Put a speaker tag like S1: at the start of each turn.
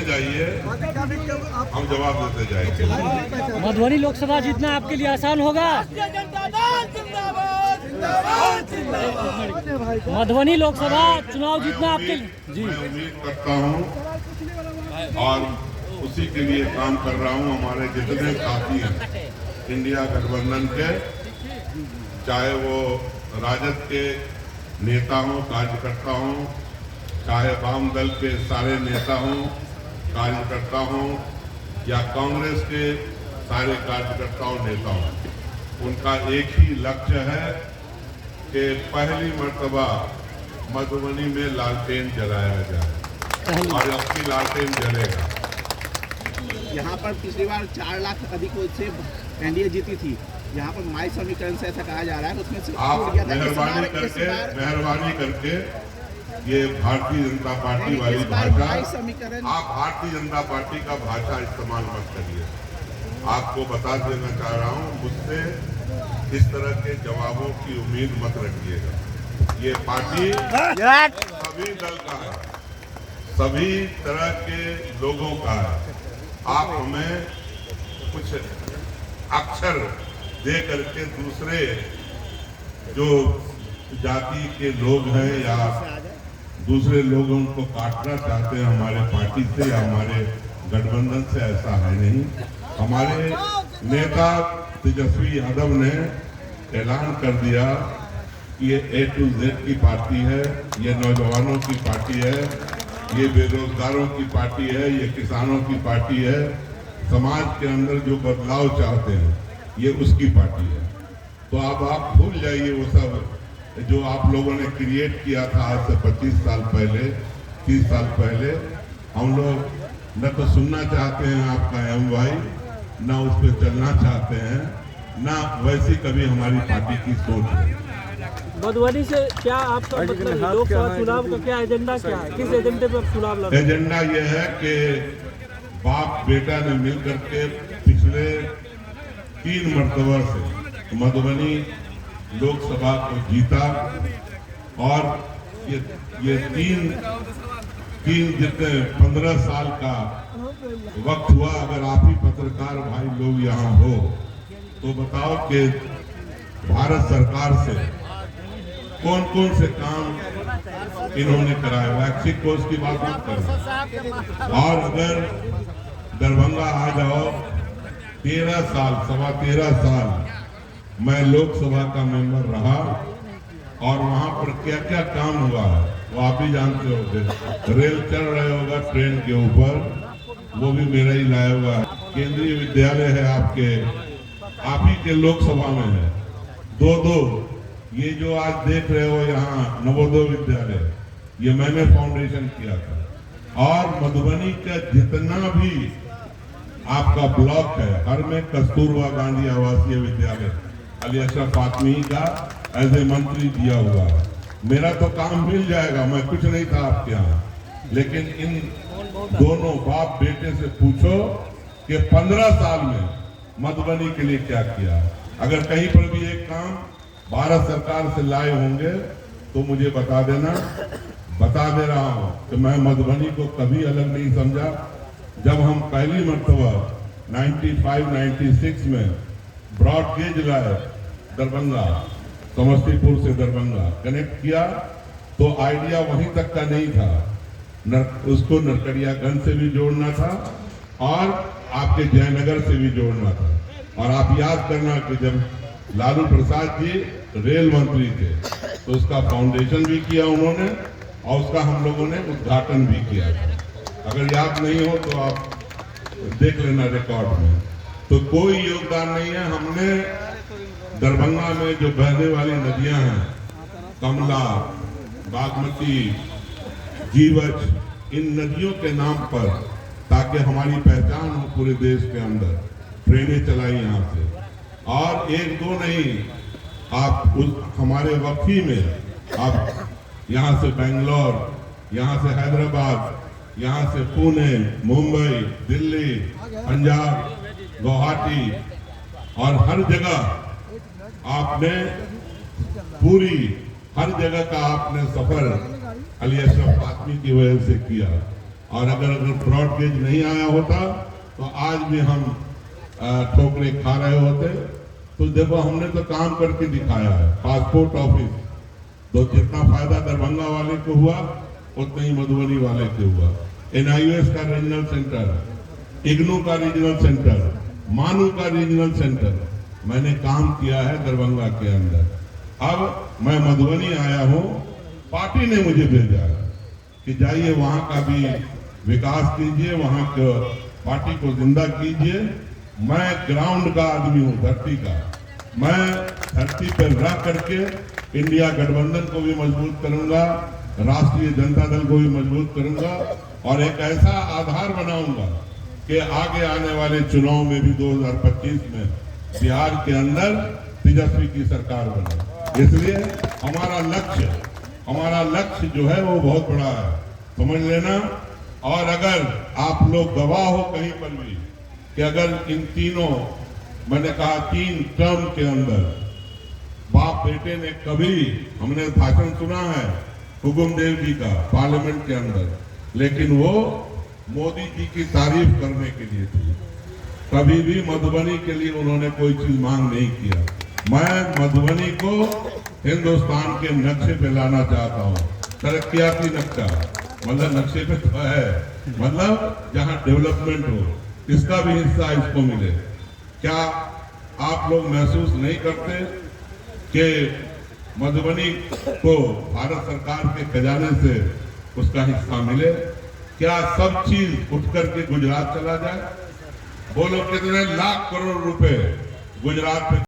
S1: जाइए, हम जवाब देते जाएंगे।
S2: मधुबनी लोकसभा जीतना आपके लिए आसान होगा? मधुबनी लोकसभा चुनाव जीतना आपके लिए? जी,
S1: मैं उम्मीद करता हूं और उसी के लिए काम कर रहा हूं। हमारे जितने साथी हैं इंडिया गठबंधन के, चाहे वो राजद के नेता हों, कार्यकर्ता हों, चाहे वाम दल के सारे नेता हों, कार्यकर्ता हों, या कांग्रेस के सारे कार्यकर्ताओं, नेता हों, उनका एक ही लक्ष्य है कि पहली मर्तबा मधुबनी में लालटेन जलाया जाए और अपनी लालटेन जलेगा।
S3: यहाँ पर पिछली बार 4 लाख अधिक से एनडीए जीती थी। यहाँ पर माई समीकरण से ऐसा कहा जा रहा है, उसमें से
S1: आप मेहरबानी करके ये भारतीय जनता पार्टी वाली भाषा, आप भारतीय जनता पार्टी का भाषा इस्तेमाल मत करिए। आपको बता देना चाह रहा हूँ, मुझसे इस तरह के जवाबों की उम्मीद मत रखिएगा। ये पार्टी सभी दल का है, सभी तरह के लोगों का है। आप हमें कुछ अक्षर दे करके दूसरे जो जाति के लोग हैं या दूसरे लोगों को काटना चाहते हैं हमारे पार्टी से या हमारे गठबंधन से, ऐसा है नहीं। हमारे नेता तेजस्वी यादव ने ऐलान कर दिया कि ये A to Z की पार्टी है, ये नौजवानों की पार्टी है, ये बेरोजगारों की पार्टी है, ये किसानों की पार्टी है, समाज के अंदर जो बदलाव चाहते हैं ये उसकी पार्टी है। तो अब आप भूल जाइए वो सब जो आप लोगों ने क्रिएट किया था आज से 25 साल पहले, 30 साल पहले। हम लोग न तो सुनना चाहते हैं आपका MY, न उस पर चलना चाहते हैं, न वैसी कभी हमारी पार्टी की सोच है।
S2: मधुबनी से क्या आपका मतलब लोकसभा चुनाव का क्या एजेंडा क्या है? किस एजेंडे पे आप चुनाव लड़ रहे हैं?
S1: एजेंडा ये है कि बाप बेटा ने मिलकर के पिछले 3 मरतबा से मधुबनी लोकसभा को जीता और ये तीन जितने 15 साल का वक्त हुआ। अगर आप ही पत्रकार भाई लोग यहाँ हो तो बताओ कि भारत सरकार से कौन कौन से काम इन्होंने कराया। वैक्सीन कोर्स की बात मत करो। और अगर दरभंगा आ जाओ, 13 साल, 13.25 साल मैं लोकसभा का मेंबर रहा और वहां पर क्या क्या काम हुआ है वो आप ही जानते होंगे। रेल चल रहे होगा ट्रेन के ऊपर, वो भी मेरा ही लाया हुआ है। केंद्रीय विद्यालय है आपके, आप ही के लोकसभा में है। 2 ये जो आज देख रहे हो यहाँ नवोदय विद्यालय, ये मैंने फाउंडेशन किया था। और मधुबनी का जितना भी आपका ब्लॉक है, हर में कस्तूरबा गांधी आवासीय विद्यालय अली अशरफ फातमी का एज ए मंत्री दिया हुआ है। मेरा तो काम मिल जाएगा, मैं कुछ नहीं था आपके यहाँ। लेकिन इन दोनों बाप बेटे से पूछो कि 15 साल में मधुबनी के लिए क्या किया। अगर कहीं पर भी एक काम भारत सरकार से लाए होंगे तो मुझे बता देना। बता दे रहा हूं कि मैं मधुबनी को कभी अलग नहीं समझा। जब हम पहली मर्तबा 95-96 में ब्रॉड गेज लाए दरभंगा, समस्तीपुर से दरभंगा कनेक्ट किया, तो आइडिया वहीं तक का नहीं था। उसको नरकड़ियागंज से भी जोड़ना था और आपके जयनगर से भी जोड़ना था। और आप याद करना कि जब लालू प्रसाद जी रेल मंत्री थे तो उसका फाउंडेशन भी किया उन्होंने और उसका हम लोगों ने उद्घाटन भी किया था। अगर याद नहीं हो तो आप देख लेना रिकॉर्ड में। तो कोई योगदान नहीं है। हमने दरभंगा में जो बहने वाली नदियां हैं, कमला, बागमती, जीवछ, इन नदियों के नाम पर, ताकि हमारी पहचान हो पूरे देश के अंदर, ट्रेनें चलाई यहाँ से। और 1-2 नहीं, आप उस हमारे वक्फी में आप यहाँ से बेंगलोर, यहाँ से हैदराबाद, यहाँ से पुणे, मुंबई, दिल्ली, पंजाब, गुवाहाटी और हर जगह आपने हर जगह का आपने सफर अली अशरफ फातमी की वजह से किया। और अगर ब्रॉड गेज नहीं आया होता तो आज भी हम ठोकरे खा रहे होते। तो देखो हमने तो काम करके दिखाया है। पासपोर्ट ऑफिस तो जितना फायदा दरभंगा वाले को हुआ उतना ही मधुबनी वाले को हुआ। NIOS का रीजनल सेंटर, इग्नू का रीजनल सेंटर, मानू का रीजनल सेंटर मैंने काम किया है दरभंगा के अंदर। अब मैं मधुबनी आया हूँ, पार्टी ने मुझे भेजा कि जाइए वहां का भी विकास कीजिए, वहां के पार्टी को जिंदा कीजिए। मैं ग्राउंड का आदमी हूँ, धरती का। मैं धरती पर रह करके इंडिया गठबंधन को भी मजबूत करूंगा, राष्ट्रीय जनता दल को भी मजबूत करूंगा और एक ऐसा आधार बनाऊंगा कि आगे आने वाले चुनाव में भी 2025 में बिहार के अंदर तेजस्वी की सरकार बने। इसलिए हमारा लक्ष्य जो है वो बहुत बड़ा है, समझ लेना। और अगर आप लोग गवाह हो कहीं पर भी कि अगर इन तीनों, मैंने कहा 3 टर्म के अंदर बाप बेटे ने कभी, हमने भाषण सुना है हुकुम देव जी का पार्लियामेंट के अंदर, लेकिन वो मोदी जी की तारीफ करने के लिए थी। कभी भी मधुबनी के लिए उन्होंने कोई चीज मांग नहीं किया। मैं मधुबनी को हिंदुस्तान के नक्शे पे लाना चाहता हूँ, तरक्याती नक्शा, मतलब नक्शे पे तो है, मतलब जहाँ डेवलपमेंट हो, इसका भी हिस्सा इसको मिले। क्या आप लोग महसूस नहीं करते कि मधुबनी को भारत सरकार के खजाने से उसका हिस्सा मिले? क्या सब चीज उठ करके गुजरात चला जाए? बोलो कितने लाख करोड़ रुपए गुजरात में